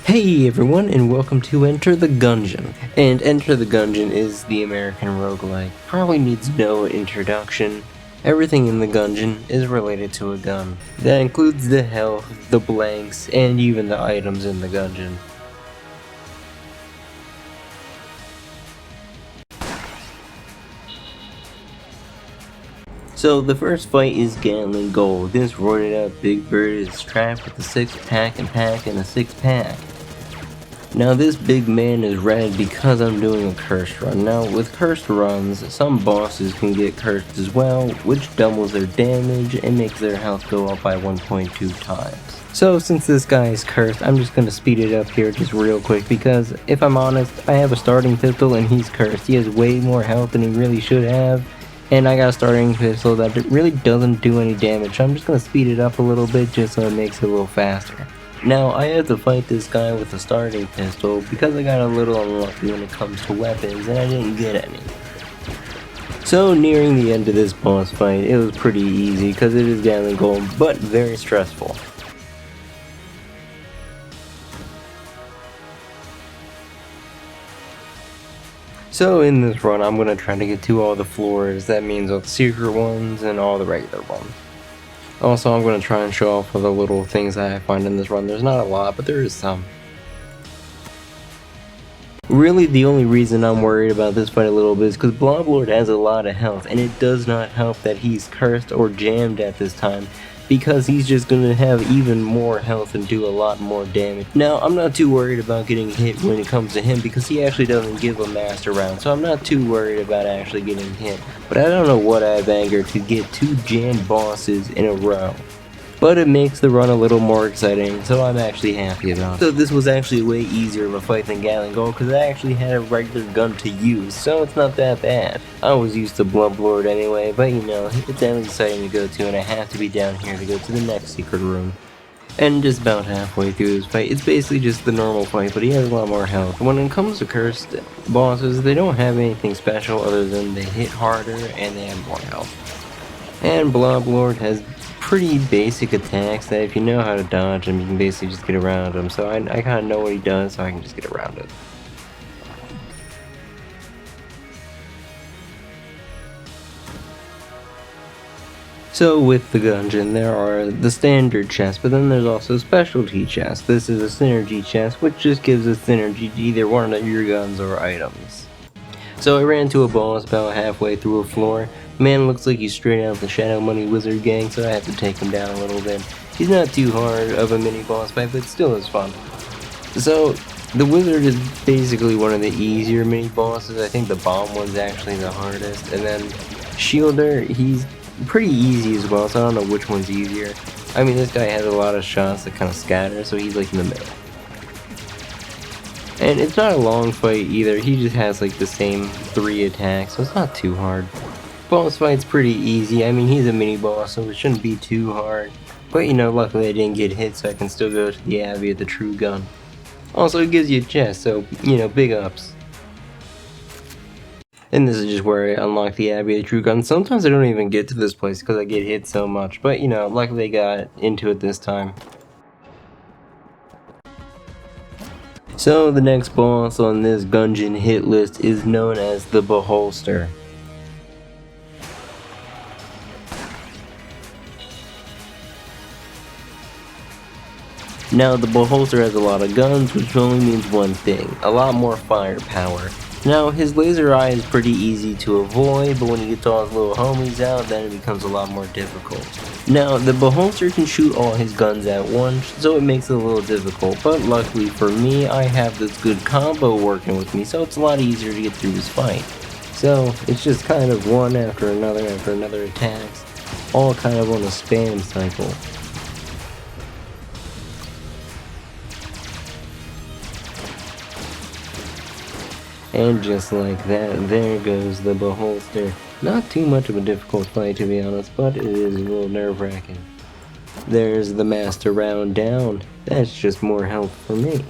Hey everyone, and welcome to Enter the Gungeon. And Enter the Gungeon is the American roguelike. Probably needs no introduction. Everything in the Gungeon is related to a gun. That includes the health, the blanks, and even the items in the Gungeon. So the first fight is Gatling Gull. This roided out big bird is trapped with a 6-pack and a 6-pack. Now this big man is red because I'm doing a cursed run. Now with cursed runs, some bosses can get cursed as well, which doubles their damage and makes their health go up by 1.2 times. So since this guy is cursed, I'm just going to speed it up here just real quick because if I'm honest, I have a starting pistol and he's cursed. He has way more health than he really should have. And I got a starting pistol that really doesn't do any damage. So I'm just going to speed it up a little bit just so it makes it a little faster. Now, I had to fight this guy with a starting pistol because I got a little unlucky when it comes to weapons and I didn't get any. So, nearing the end of this boss fight, it was pretty easy because it is Gatling Gull, but very stressful. So, in this run, I'm going to try to get to all the floors. That means all the secret ones and all the regular ones. Also, I'm going to try and show off all the little things that I find in this run. There's not a lot, but there is some. Really, the only reason I'm worried about this fight a little bit is because Blobulord has a lot of health, and it does not help that he's cursed or jammed at this time, because he's just going to have even more health and do a lot more damage. Now, I'm not too worried about getting hit when it comes to him because he actually doesn't give a master round, so I'm not too worried about actually getting hit. But I don't know what I've angered to get 2 jammed bosses in a row. But it makes the run a little more exciting, so I'm actually happy about it. So this was actually way easier of a fight than Gatling Gull because I actually had a regular gun to use, so it's not that bad. I was used to Blobulord anyway, but you know, it's really exciting to go to and I have to be down here to go to the next secret room. And just about halfway through this fight, it's basically just the normal fight, but he has a lot more health. When it comes to cursed bosses, they don't have anything special other than they hit harder and they have more health. And Blobulord has pretty basic attacks that if you know how to dodge them, you can basically just get around them. So I kind of know what he does, so I can just get around it. So with the Gungeon, there are the standard chests, but then there's also specialty chests. This is a synergy chest, which just gives us synergy to either one of your guns or items. So I ran to a boss about halfway through a floor. Man looks like he's straight out of the Shadow Money Wizard gang, so I have to take him down a little bit. He's not too hard of a mini boss fight, but still is fun. So the Wizard is basically one of the easier mini bosses. I think the bomb one's actually the hardest, and then Shielder, he's pretty easy as well, so I don't know which one's easier. I mean, this guy has a lot of shots that kind of scatter, so he's like in the middle. And it's not a long fight either, he just has like the same 3 attacks, so it's not too hard. Boss fight's pretty easy. I mean, he's a mini boss, so it shouldn't be too hard. But you know, luckily I didn't get hit, so I can still go to the Abbey of the True Gun. Also, it gives you a chest, so, you know, big ups. And this is just where I unlock the Abbey of the True Gun. Sometimes I don't even get to this place because I get hit so much, but you know, luckily I got into it this time. So the next boss on this Gungeon hit list is known as the Beholster. Now the Beholster has a lot of guns, which only means one thing, a lot more firepower. Now his laser eye is pretty easy to avoid, but when he gets all his little homies out, then it becomes a lot more difficult. Now the Beholster can shoot all his guns at once, so it makes it a little difficult, but luckily for me, I have this good combo working with me, so it's a lot easier to get through this fight. So it's just kind of one after another attacks, all kind of on a spam cycle. And just like that, there goes the Beholster. Not too much of a difficult fight to be honest, but it is a little nerve-wracking. There's the master round down. That's just more health for me.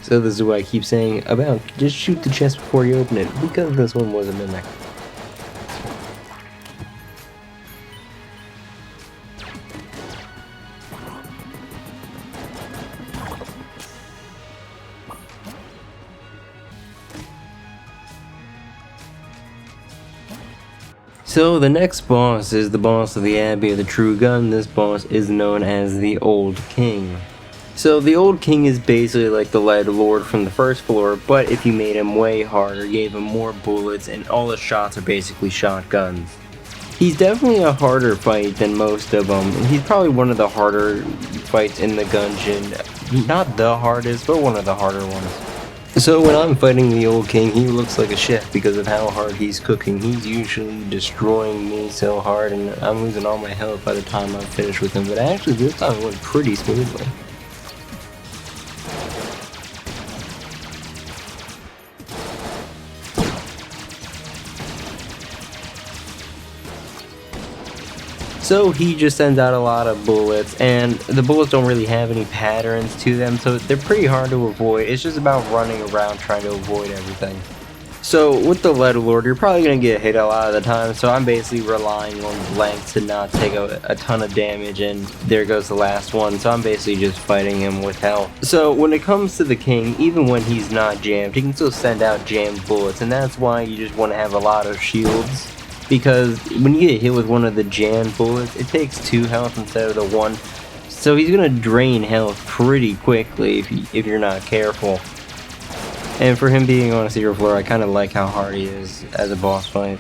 So this is what I keep saying about just shoot the chest before you open it, because this one was a mimic. So the next boss is the boss of the Abbey of the TreadNaught. This boss is known as the Old King. So the Old King is basically like the Light Lord from the first floor, but if you made him way harder, gave him more bullets, and all his shots are basically shotguns. He's definitely a harder fight than most of them, and he's probably one of the harder fights in the Gungeon. Not the hardest, but one of the harder ones. So when I'm fighting the Old King, he looks like a chef because of how hard he's cooking. He's usually destroying me so hard, and I'm losing all my health by the time I'm finished with him, but actually this time it went pretty smoothly. So he just sends out a lot of bullets, and the bullets don't really have any patterns to them, so they're pretty hard to avoid. It's just about running around trying to avoid everything. So with the Light Lord, you're probably going to get hit a lot of the time, so I'm basically relying on blanks to not take a ton of damage, and there goes the last one, so I'm basically just fighting him with health. So when it comes to the King, even when he's not jammed, he can still send out jammed bullets, and that's why you just want to have a lot of shields. Because when you get hit with one of the jammed bullets, it takes 2 health instead of the 1. So he's going to drain health pretty quickly if you're not careful. And for him being on a 0 floor, I kind of like how hard he is as a boss fight.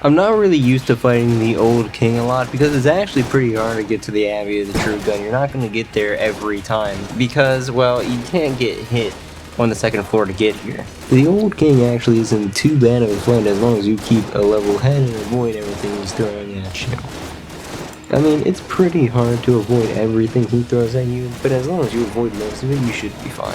I'm not really used to fighting the Old King a lot because it's actually pretty hard to get to the Abbey of the TreadNaught. You're not going to get there every time because, well, you can't get hit on the 2nd floor to get here. The Old King actually isn't too bad of a fight as long as you keep a level head and avoid everything he's throwing at you. I mean, it's pretty hard to avoid everything he throws at you, but as long as you avoid most of it, you should be fine.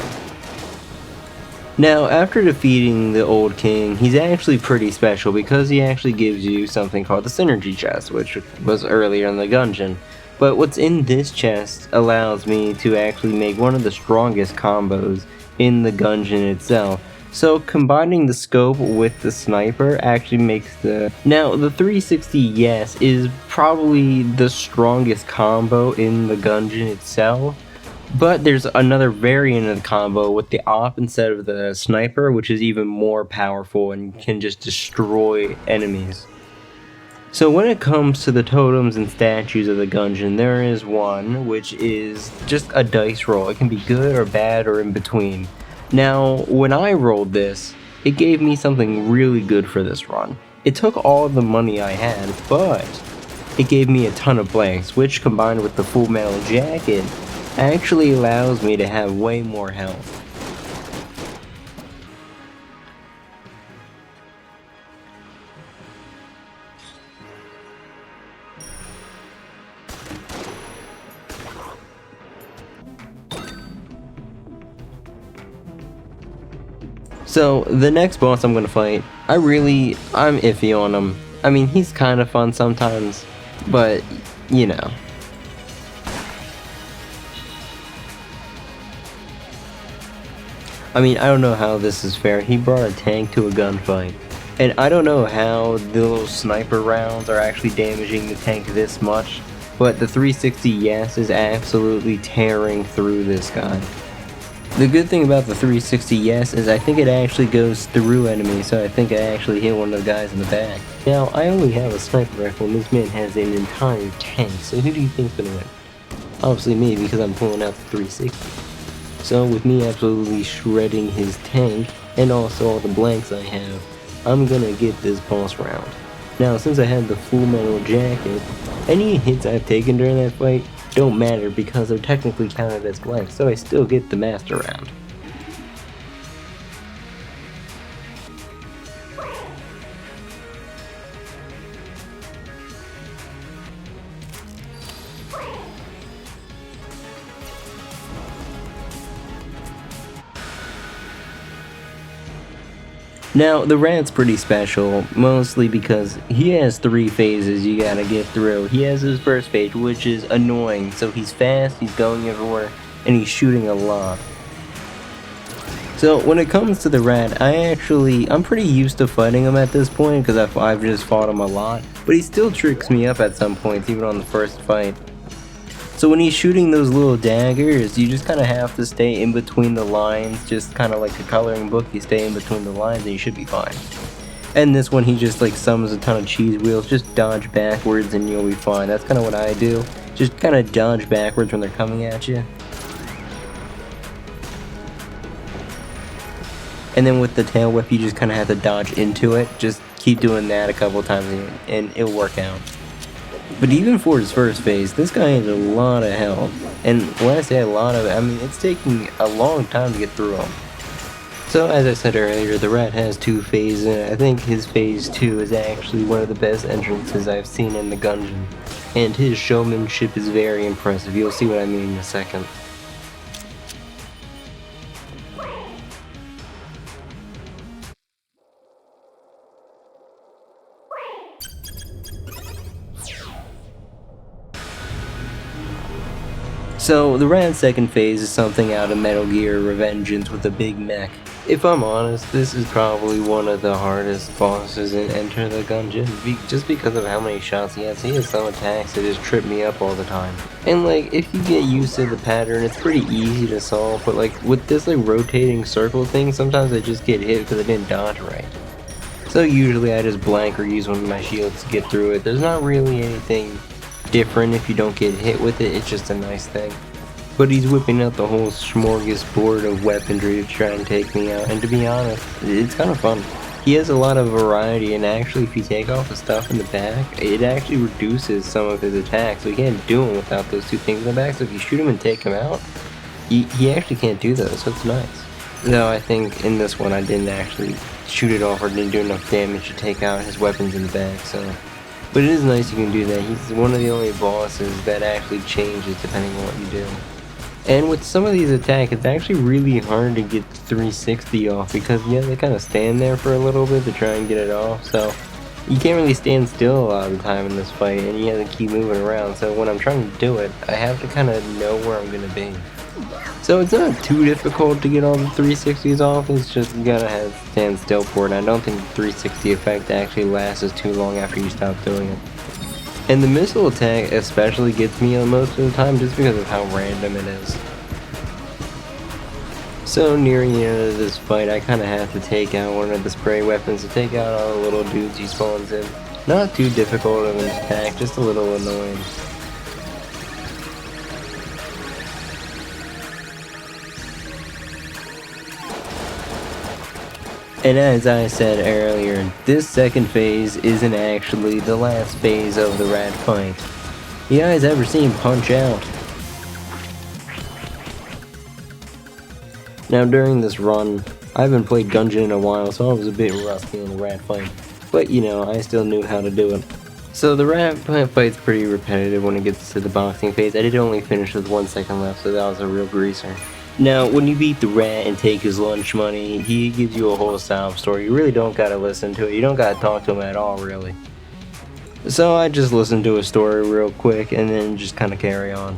Now, after defeating the Old King, he's actually pretty special because he actually gives you something called the Synergy Chest, which was earlier in the Gungeon. But what's in this chest allows me to actually make one of the strongest combos in the Gungeon itself. So combining the scope with the sniper actually makes the... Now the 360 yes is probably the strongest combo in the Gungeon itself, but there's another variant of the combo with the op instead of the sniper, which is even more powerful and can just destroy enemies. So when it comes to the totems and statues of the Gungeon, there is one which is just a dice roll. It can be good or bad or in between. Now, when I rolled this, it gave me something really good for this run. It took all the money I had, but it gave me a ton of blanks, which combined with the Full Metal Jacket actually allows me to have way more health. So, the next boss I'm gonna fight, I'm iffy on him. I mean, he's kind of fun sometimes, but, you know. I mean, I don't know how this is fair. He brought a tank to a gunfight. And I don't know how the little sniper rounds are actually damaging the tank this much, but the 360 yes is absolutely tearing through this guy. The good thing about the 360 yes is I think it actually goes through enemies, so I think I actually hit one of the guys in the back. Now, I only have a sniper rifle and this man has an entire tank, so who do you think's gonna win? Obviously me, because I'm pulling out the 360. So with me absolutely shredding his tank, and also all the blanks I have, I'm gonna get this boss round. Now, since I have the Full Metal Jacket, any hits I've taken during that fight don't matter because they're technically counted as blanks, so I still get the master round. Now, the rat's pretty special, mostly because he has 3 phases you gotta get through. He has his first phase, which is annoying, so he's fast, he's going everywhere, and he's shooting a lot. So, when it comes to the rat, I'm pretty used to fighting him at this point, because I've just fought him a lot, but he still tricks me up at some points, even on the first fight. So when he's shooting those little daggers, you just kind of have to stay in between the lines, just kind of like a coloring book, you stay in between the lines and you should be fine. And this one, he just like summons a ton of cheese wheels. Just dodge backwards and you'll be fine. That's kind of what I do. Just kind of dodge backwards when they're coming at you. And then with the tail whip, you just kind of have to dodge into it. Just keep doing that a couple times and it'll work out. But even for his first phase, this guy has a lot of health. And when I say a lot of it, I mean it's taking a long time to get through him. So as I said earlier, the rat has 2 phases, and I think his phase 2 is actually one of the best entrances I've seen in the Gungeon. And his showmanship is very impressive. You'll see what I mean in a second. So, the rat's second phase is something out of Metal Gear Revengeance with a big mech. If I'm honest, this is probably one of the hardest bosses in Enter the Gungeon, just because of how many shots he has. He has some attacks that just trip me up all the time. And like, if you get used to the pattern, it's pretty easy to solve, but like, with this like rotating circle thing, sometimes I just get hit because I didn't dodge right. So usually I just blank or use one of my shields to get through it. There's not really anything different if you don't get hit with it, it's just a nice thing. But he's whipping out the whole smorgasbord of weaponry to try and take me out, and to be honest, it's kind of fun. He has a lot of variety, and actually if you take off the stuff in the back, it actually reduces some of his attacks, so he can't do them without those 2 things in the back. So if you shoot him and take him out, he actually can't do those, so it's nice. Though I think in this one I didn't actually shoot it off or didn't do enough damage to take out his weapons in the back, so... But it is nice you can do that. He's one of the only bosses that actually changes depending on what you do. And with some of these attacks, it's actually really hard to get the 360 off because, yeah, they kind of stand there for a little bit to try and get it off. So you can't really stand still a lot of the time in this fight, and you have to keep moving around. So when I'm trying to do it, I have to kind of know where I'm going to be. So it's not too difficult to get all the 360s off, it's just you gotta have stand still for it. I don't think the 360 effect actually lasts too long after you stop doing it. And the missile attack especially gets me most of the time just because of how random it is. So nearing the end of this fight, I kinda have to take out one of the spray weapons to take out all the little dudes he spawns in. Not too difficult of an attack, just a little annoying. And as I said earlier, this second phase isn't actually the last phase of the rat fight. You guys ever seen Punch Out? Now during this run, I haven't played Gungeon in a while, so I was a bit rusty on the rat fight. But you know, I still knew how to do it. So the rat fight's pretty repetitive when it gets to the boxing phase. I did only finish with 1 second left, so that was a real greaser. Now, when you beat the rat and take his lunch money, he gives you a whole sob story. You really don't gotta listen to it. You don't gotta talk to him at all, really. So I just listened to his story real quick and then just kind of carry on.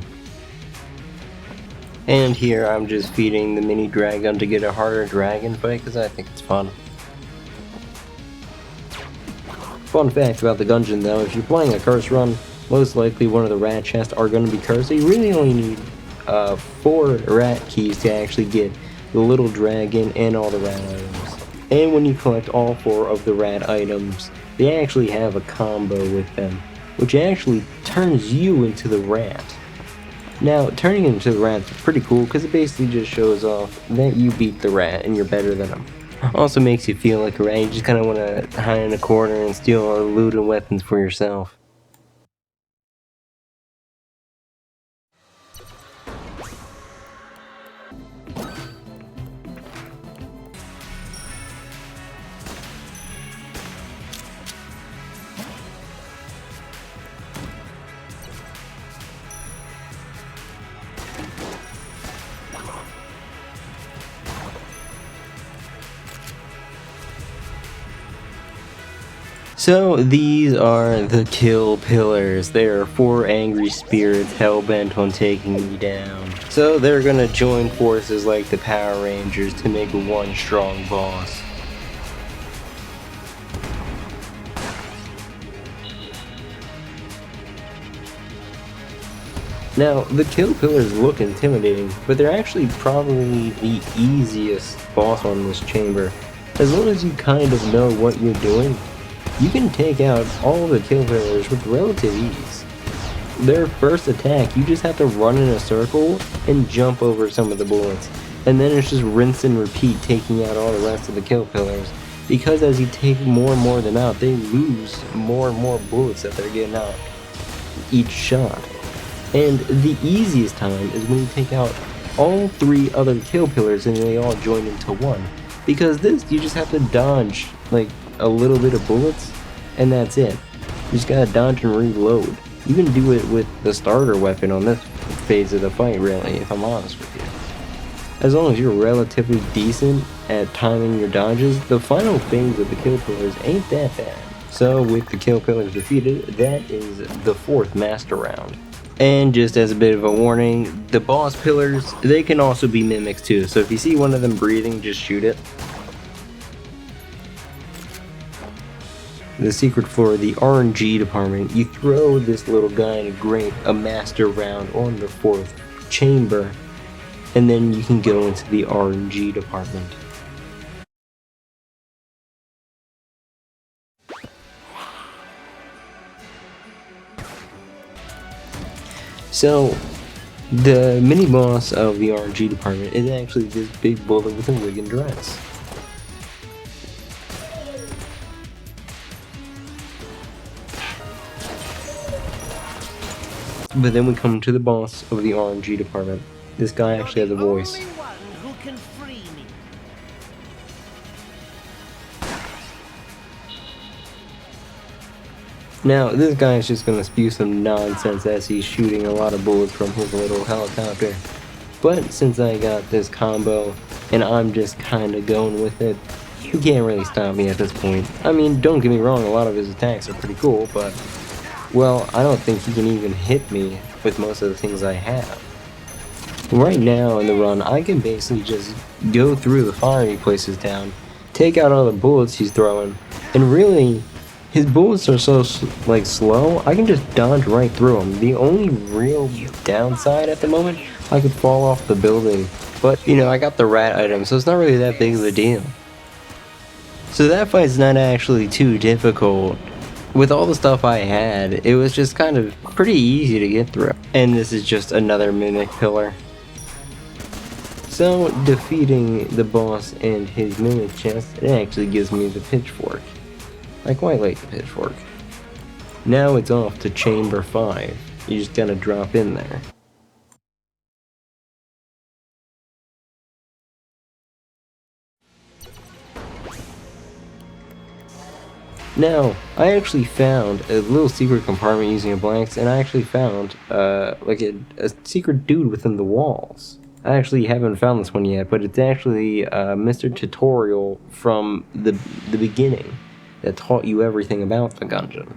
And here I'm just feeding the mini dragon to get a harder dragon fight because I think it's fun. Fun fact about the Gungeon though, if you're playing a curse run, most likely one of the rat chests are going to be cursed, so you really only need 4 rat keys to actually get the little dragon and all the rat items. And when you collect all 4 of the rat items, they actually have a combo with them, which actually turns you into the rat. Now, turning into the rat is pretty cool because it basically just shows off that you beat the rat and you're better than him. Also makes you feel like a rat, you just kind of want to hide in a corner and steal all the loot and weapons for yourself. So these are the kill pillars. They are 4 angry spirits hell-bent on taking me down. So they're gonna join forces like the Power Rangers to make one strong boss. Now, the kill pillars look intimidating, but they're actually probably the easiest boss on this chamber. As long as you kind of know what you're doing, you can take out all the kill pillars with relative ease. Their first attack, you just have to run in a circle and jump over some of the bullets. And then it's just rinse and repeat, taking out all the rest of the kill pillars. Because as you take more and more of them out, they lose more and more bullets that they're getting out each shot. And the easiest time is when you take out all 3 other kill pillars and they all join into one. Because this, you just have to dodge like a little bit of bullets and that's it. You just gotta dodge and reload. You can do it with the starter weapon on this phase of the fight, really, if I'm honest with you. As long as you're relatively decent at timing your dodges, the final phase of the kill pillars ain't that bad. So with the kill pillars defeated, that is the 4th master round. And just as a bit of a warning, the boss pillars, they can also be mimics too, so if you see one of them breathing, just shoot it. The secret for the RNG department, you throw this little guy in a grate, a master round on the 4th chamber, and then you can go into the RNG department. So, the mini-boss of the RNG department is actually this big bullet with a wig and dress. But then we come to the boss of the RNG department. This guy actually has a voice. Now, this guy is just gonna spew some nonsense as he's shooting a lot of bullets from his little helicopter. But since I got this combo, and I'm just kinda going with it, he can't really stop me at this point. I mean, don't get me wrong, a lot of his attacks are pretty cool, but, well, I don't think he can even hit me with most of the things I have. Right now in the run, I can basically just go through the fire he places down, take out all the bullets he's throwing, and really, his bullets are so slow, I can just dodge right through them. The only real downside at the moment, I could fall off the building. But, you know, I got the rat item, so it's not really that big of a deal. So that fight's not actually too difficult. With all the stuff I had, it was just kind of pretty easy to get through. And this is just another mimic pillar. So, defeating the boss and his mimic chest, it actually gives me the pitchfork. I quite like the pitchfork. Now it's off to chamber 5. You just gotta drop in there. Now, I actually found a little secret compartment using a blanks, and I actually found like a secret dude within the walls. I actually haven't found this one yet, but it's actually Mr. Tutorial from the beginning that taught you everything about the Gungeon.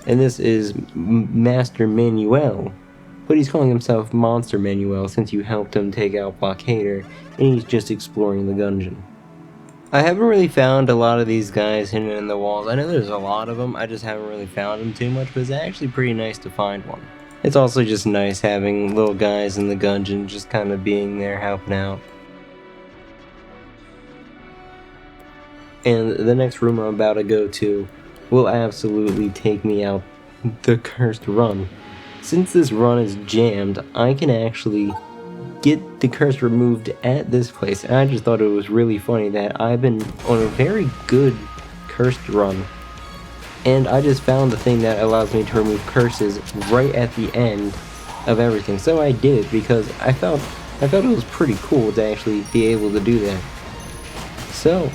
And this is Master Manuel, but he's calling himself Monster Manuel since you helped him take out Blockader, and he's just exploring the Gungeon. I haven't really found a lot of these guys hidden in the walls. I know there's a lot of them, I just haven't really found them too much, but it's actually pretty nice to find one. It's also just nice having little guys in the Gungeon just kind of being there helping out. And the next room I'm about to go to will absolutely take me out the cursed run. Since this run is jammed, I can actually get the curse removed at this place, and I just thought it was really funny that I've been on a very good cursed run, and I just found the thing that allows me to remove curses right at the end of everything. So I did it because I felt it was pretty cool to actually be able to do that. So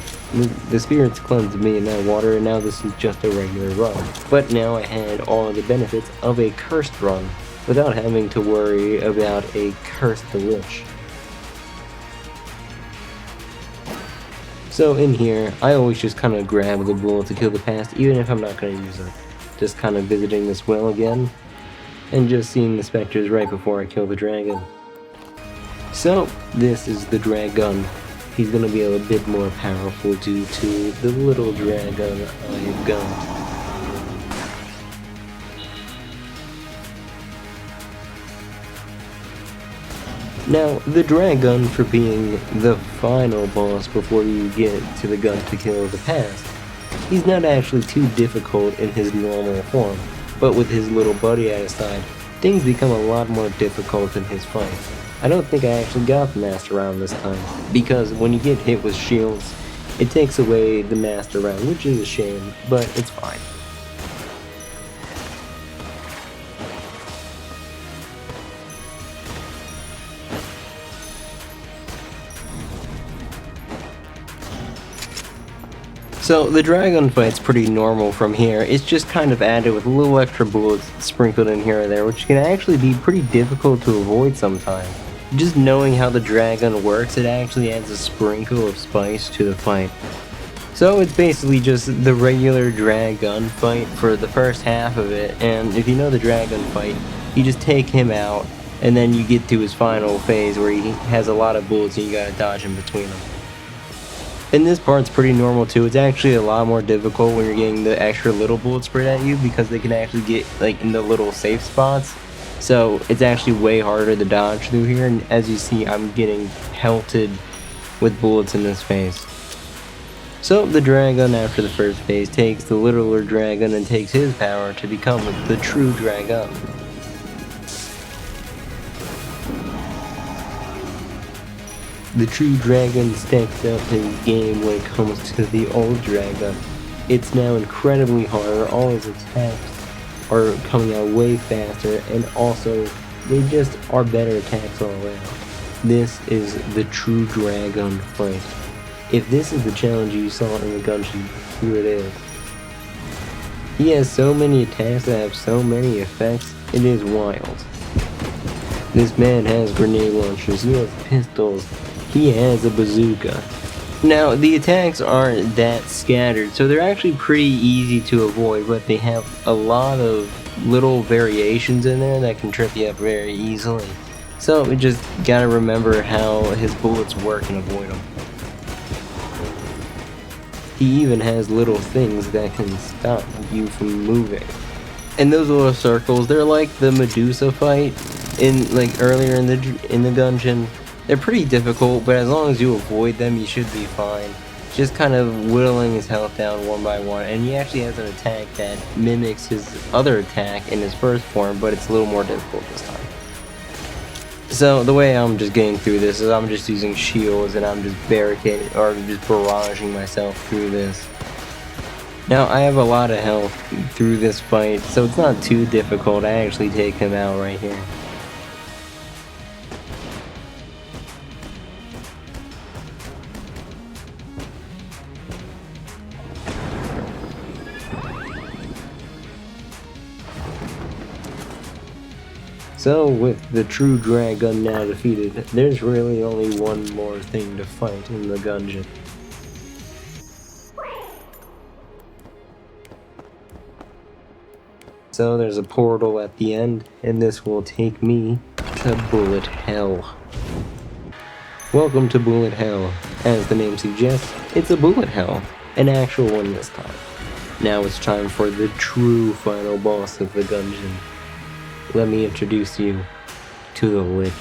the spirits cleansed me in that water, and now this is just a regular run. But now I had all of the benefits of a cursed run without having to worry about a cursed Lich. So in here, I always just kind of grab the bullet to kill the past, even if I'm not going to use it. Just kind of visiting this well again, and just seeing the specters right before I kill the dragon. So, this is the Dragun. He's going to be a bit more powerful due to the little dragon I've got. Now, the Dragun, for being the final boss before you get to the gun to kill the past, he's not actually too difficult in his normal form, but with his little buddy at his side, things become a lot more difficult in his fight. I don't think I actually got the Master Round this time, because when you get hit with shields, it takes away the Master Round, which is a shame, but it's fine. So the Dragon fight's pretty normal from here. It's just kind of added with a little extra bullets sprinkled in here or there, which can actually be pretty difficult to avoid sometimes. Just knowing how the Dragon works, it actually adds a sprinkle of spice to the fight. So it's basically just the regular Dragon fight for the first half of it, and if you know the Dragon fight, you just take him out, and then you get to his final phase where he has a lot of bullets and you gotta dodge in between them. And this part's pretty normal too. It's actually a lot more difficult when you're getting the extra little bullets sprayed at you, because they can actually get like in the little safe spots. So it's actually way harder to dodge through here, and as you see, I'm getting pelted with bullets in this phase. So the Dragon after the first phase takes the littler Dragon and takes his power to become the true Dragon. The true Dragon steps up his game when it comes to the old Dragon. It's now incredibly harder, all his attacks are coming out way faster, and also they just are better attacks all around. This is the true Dragon fight. If this is the challenge you saw in the Gungeon, here it is. He has so many attacks that have so many effects, it is wild. This man has grenade launchers, he has pistols, he has a bazooka. Now, the attacks aren't that scattered, so they're actually pretty easy to avoid, but they have a lot of little variations in there that can trip you up very easily. So we just gotta remember how his bullets work and avoid them. He even has little things that can stop you from moving. And those little circles, they're like the Medusa fight in like earlier in the Gungeon. They're pretty difficult, but as long as you avoid them, you should be fine. Just kind of whittling his health down one by one, and he actually has an attack that mimics his other attack in his first form, but it's a little more difficult this time. So the way I'm just getting through this is I'm just using shields, and I'm just barricading, or just barraging myself through this. Now, I have a lot of health through this fight, so it's not too difficult. I actually take him out right here. So, with the true Dragon now defeated, there's really only one more thing to fight in the Gungeon. So there's a portal at the end, and this will take me to Bullet Hell. Welcome to Bullet Hell. As the name suggests, it's a bullet hell, an actual one this time. Now it's time for the true final boss of the Gungeon. Let me introduce you to the Lich.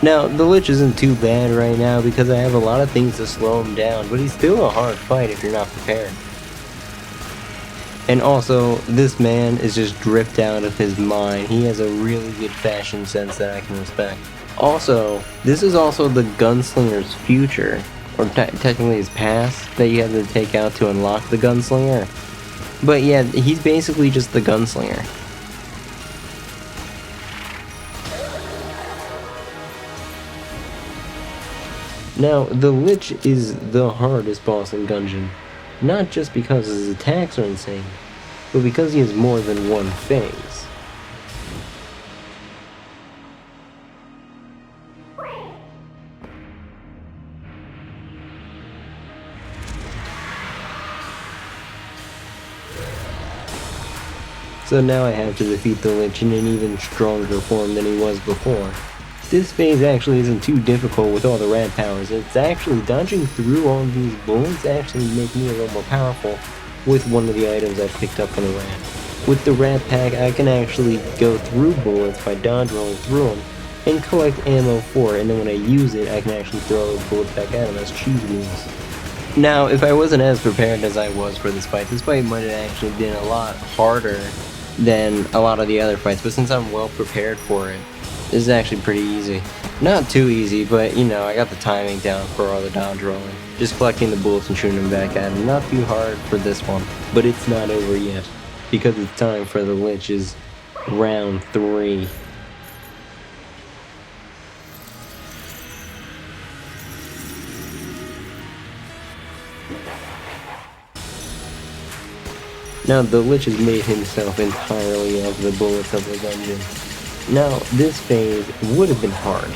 Now, the Lich isn't too bad right now because I have a lot of things to slow him down, but he's still a hard fight if you're not prepared. And also, this man is just dripped out of his mind. He has a really good fashion sense that I can respect. Also, this is also the Gunslinger's future, or technically his past, that you have to take out to unlock the Gunslinger. But yeah, he's basically just the Gunslinger. Now, the Lich is the hardest boss in Gungeon, not just because his attacks are insane, but because he has more than one phase. So now I have to defeat the Lich in an even stronger form than he was before. This phase actually isn't too difficult with all the rat powers. It's actually dodging through all of these bullets actually make me a little more powerful with one of the items I picked up from the rat. With the rat pack, I can actually go through bullets by dodge rolling through them and collect ammo for it, and then when I use it, I can actually throw those bullets back at them as cheese wheels. Now, if I wasn't as prepared as I was for this fight might have actually been a lot harder than a lot of the other fights, but since I'm well prepared for it, this is actually pretty easy. Not too easy, but you know, I got the timing down for all the dodge rolling. Just collecting the bullets and shooting them back at him. Not too hard for this one, but it's not over yet, because it's time for the Lich's round 3. Now, the Lich has made himself entirely of the bullets of the Gungeon. Now, this phase would have been hard,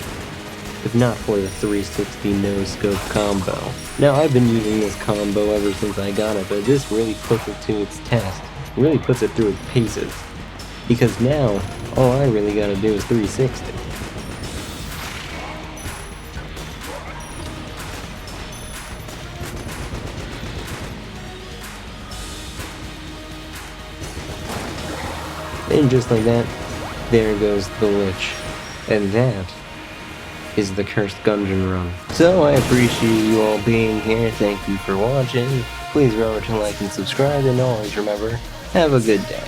if not for the 360 no-scope combo. Now, I've been using this combo ever since I got it, but this really puts it to its test. Really puts it through its paces. Because now, all I really gotta do is 360. And just like that, there goes the Lich. And that is the Cursed Gungeon run. So I appreciate you all being here. Thank you for watching. Please remember to like and subscribe, and always remember, have a good day.